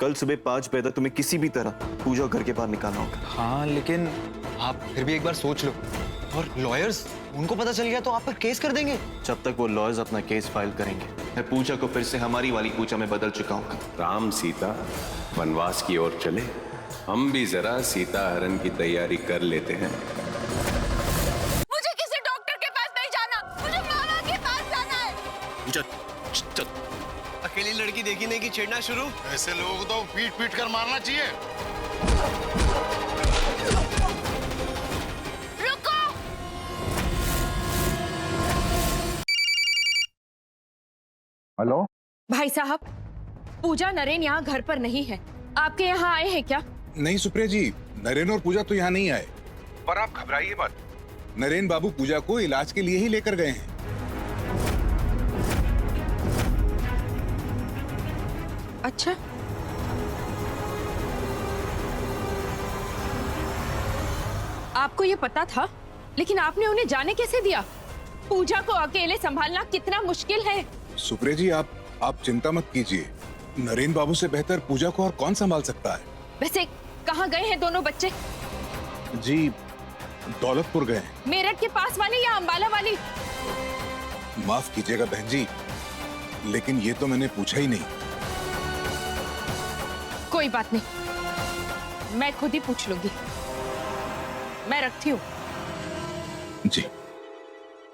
कल सुबह 5 बजे तक तुम्हें किसी भी तरह पूजा घर के बाहर निकालना होगा। हाँ, लेकिन आप फिर भी एक बार सोच लो। और लॉयर्स, उनको पता चल गया तो आप पर केस कर देंगे। जब तक वो लॉयर्स अपना केस फाइल करेंगे, मैं पूजा को फिर से हमारी वाली पूजा में बदल चुका हूँ। राम सीता वनवास की ओर चले, हम भी जरा सीता हरण की तैयारी कर लेते हैं। मुझे किसी डॉक्टर के पास नहीं जाना, मुझे मामा के पास जाना है। चल, अकेली लड़की देखी नहीं कि छेड़ना शुरू। ऐसे लोगों को तो पीट पीट कर मारना चाहिए। रुको। हेलो भाई साहब, पूजा नरेन यहाँ घर पर नहीं है। आपके यहाँ आए हैं क्या? नहीं सुप्रिया जी, नरेन और पूजा तो यहाँ नहीं आए। पर आप घबराइए मत, नरेन बाबू पूजा को इलाज के लिए ही लेकर गए हैं। अच्छा, आपको ये पता था, लेकिन आपने उन्हें जाने कैसे दिया? पूजा को अकेले संभालना कितना मुश्किल है। सुप्रिया जी, आप चिंता मत कीजिए, नरेन बाबू से बेहतर पूजा को और कौन संभाल सकता है। वैसे कहाँ गए हैं दोनों बच्चे? जी, दौलतपुर गए हैं। मेरठ के पास वाली या अंबाला वाली? माफ कीजिएगा बहन जी, लेकिन ये तो मैंने पूछा ही नहीं। कोई बात नहीं, मैं खुद ही पूछ लूंगी। मैं रखती हूँ। जी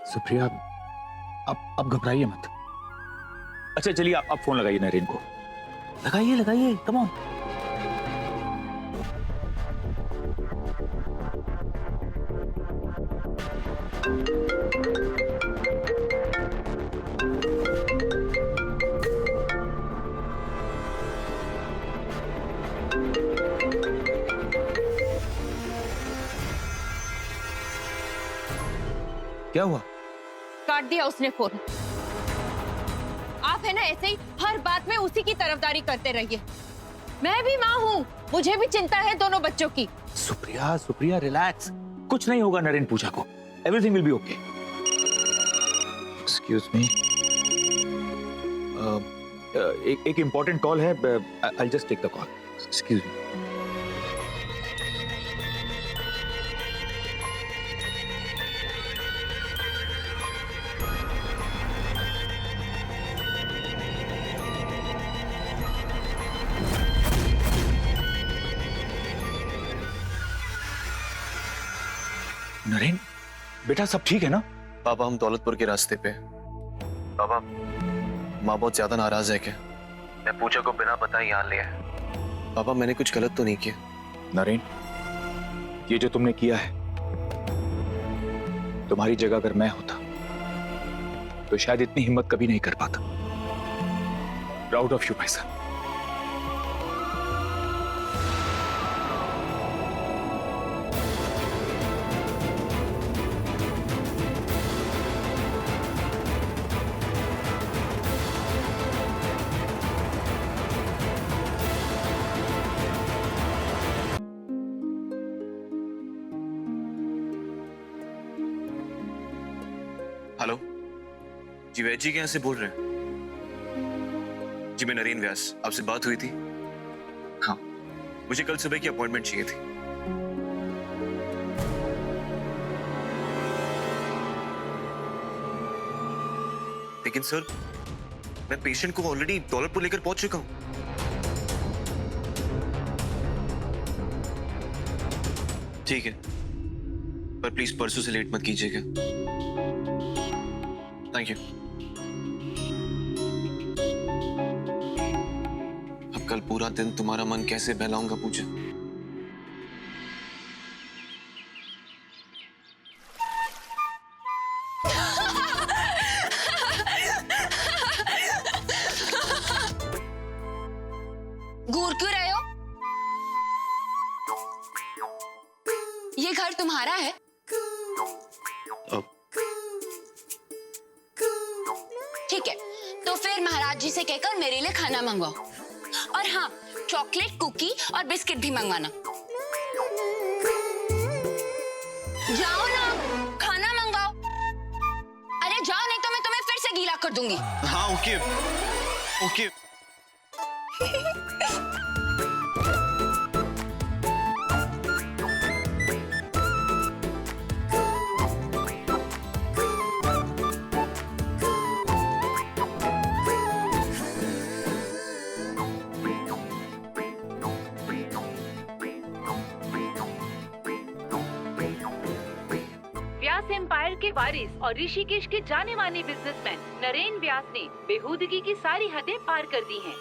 सुप्रिया, आप घबराइए मत। अच्छा चलिए, आप फोन लगाइए नरेन को। लगाइए, कम ऑन। क्या हुआ? काट दिया उसने फोन। आप है ना ऐसे ही हर बात में उसी की तरफदारी करते रहिए। मैं भी माँ हूँ, मुझे भी चिंता है दोनों बच्चों की। सुप्रिया रिलैक्स, कुछ नहीं होगा नरेन पूजा को। Everything will be okay. Excuse me, एक इंपॉर्टेंट कॉल है। I will just take the call. Excuse me. Naren बेटा, सब ठीक है ना? पापा, हम दौलतपुर के रास्ते पे। पापा, माँ बहुत ज्यादा नाराज है क्या? मैं पूजा को बिना बताए यहाँ ले आया। पापा, मैंने कुछ गलत तो नहीं किया? नरेन, ये जो तुमने किया है, तुम्हारी जगह अगर मैं होता तो शायद इतनी हिम्मत कभी नहीं कर पाता। Proud of you my son. Hello ji, Vaid ji के यहाँ से बोल रहे हैं? जी, मैं नरेन व्यास, आपसे बात हुई थी? हाँ, मुझे कल सुबह की अपॉइंटमेंट चाहिए थी। लेकिन सर, मैं पेशेंट को ऑलरेडी दौलतपुर लेकर पहुंच चुका हूं। ठीक है, पर प्लीज परसों से लेट मत कीजिएगा। Thank you. अब कल पूरा दिन तुम्हारा मन कैसे बहलाऊंगा पूजा? घूर क्यों रहे हो? ये घर तुम्हारा है? ठीक है, तो फिर महाराज जी से कहकर मेरे लिए खाना मंगवाओ। और हाँ, चॉकलेट, कुकी और बिस्किट भी मंगवाना। जाओ ना, खाना मंगाओ। अरे जाओ, नहीं तो मैं तुम्हें फिर से गीला कर दूंगी। हाँ, ओके ओके। व्यास एम्पायर के वारिस और ऋषिकेश के जाने माने बिजनेसमैन नरेन व्यास ने बेहूदगी की सारी हदें पार कर दी हैं।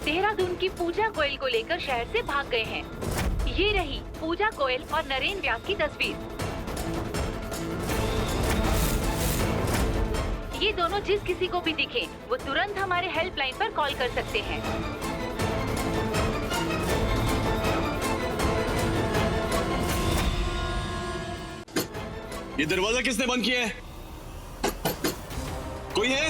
देहरादून की पूजा गोयल को लेकर शहर से भाग गए हैं। ये रही पूजा गोयल और नरेन व्यास की तस्वीर। ये दोनों जिस किसी को भी दिखे वो तुरंत हमारे हेल्पलाइन पर कॉल कर सकते हैं। ये दरवाजा किसने बंद किया है? कोई है?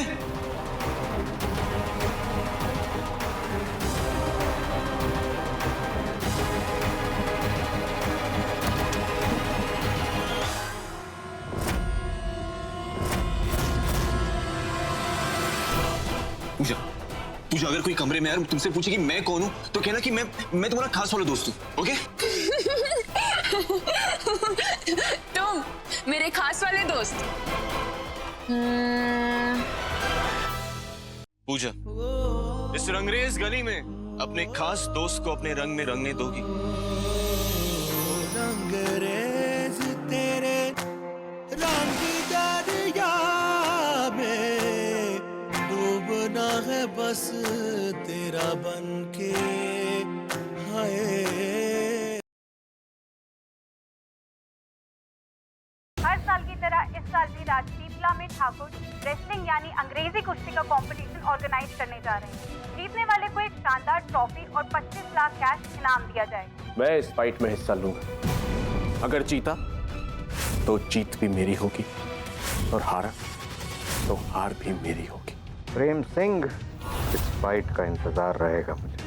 पूजा, पूजा अगर कोई कमरे में यार तुमसे पूछे कि मैं कौन हूं तो कहना कि मैं तुम्हारा खास वाला दोस्त हूं, ओके? तुम मेरे खास वाले दोस्त। पूजा, इस रंगरेज गली में अपने खास दोस्त को अपने रंग में रंगने दोगी? रंगरेज तेरे रंग दरिया में डूबना है बस तेरा बनके हाय। हर साल की तरह इस साल भी राजपीपला में ठाकुर रेसलिंग यानी अंग्रेजी कुश्ती का कंपटीशन ऑर्गेनाइज करने जा रहे हैं। जीतने वाले को एक शानदार ट्रॉफी और 25 लाख कैश इनाम दिया जाएगा। मैं इस फाइट में हिस्सा लूंगा। अगर जीता तो जीत भी मेरी होगी और हारा तो हार भी मेरी होगी। प्रेम सिंह, इस फाइट का इंतजार रहेगा मुझे।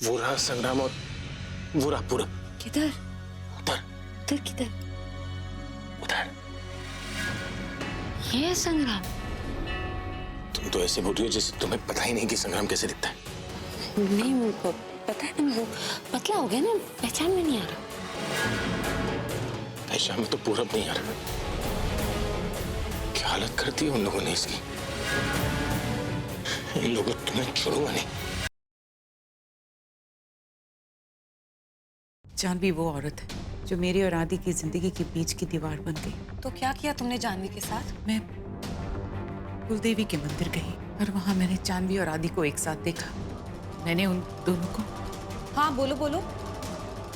वो रहा संग्राम और वो रहा पूरा। किधर? उधर उधर किधर? उधर। ये संग्राम? तुम तो ऐसे बोल रही हो जैसे तुम्हें पता ही नहीं कि संग्राम कैसे दिखता है। नहीं, मुझको पता है ना, वो पतला हो गया ना, पहचान में नहीं आ रहा। पहचान में तो पूरा नहीं आ रहा। क्या हालत करती है उन लोगों ने इसकी। इन लोगों तुम्हें छोड़ूंगा नहीं। जानवी वो औरत है जो मेरी और आदि की जिंदगी के बीच की दीवार बन गई। तो क्या किया तुमने जानवी के साथ? मैं कुलदेवी के मंदिर गई और वहां मैंने जानवी और आदि को एक साथ देखा। मैंने उन दोनों को, हाँ बोलो बोलो।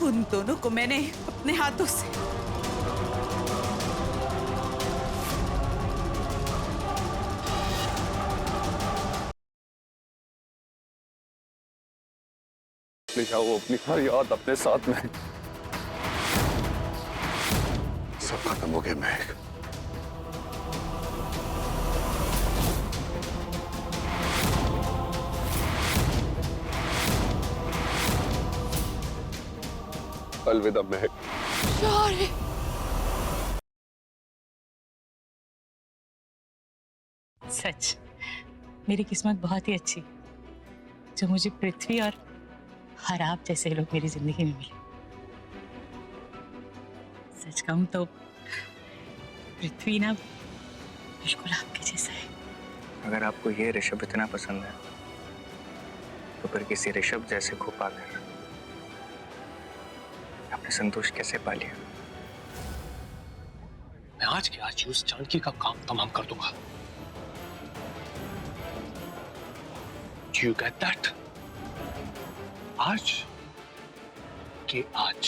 उन दोनों को मैंने अपने हाथों से ले जाओ अपनी हर याद अपने साथ में। सब खत्म हो गया महक। अलविदा महक। सच मेरी किस्मत बहुत ही अच्छी जो मुझे पृथ्वी और हराब जैसे लोग मेरी जिंदगी में मिले। सच कहूं तो पृथ्वी ना बिल्कुल आपके जैसा है। अगर आपको ये ऋषभ इतना पसंद है तो फिर किसी ऋषभ जैसे को पाकर आपने संतोष कैसे पा लिया? मैं आज के आज उस जानकी का काम तमाम कर दूंगा। Do you get that? आज के आज।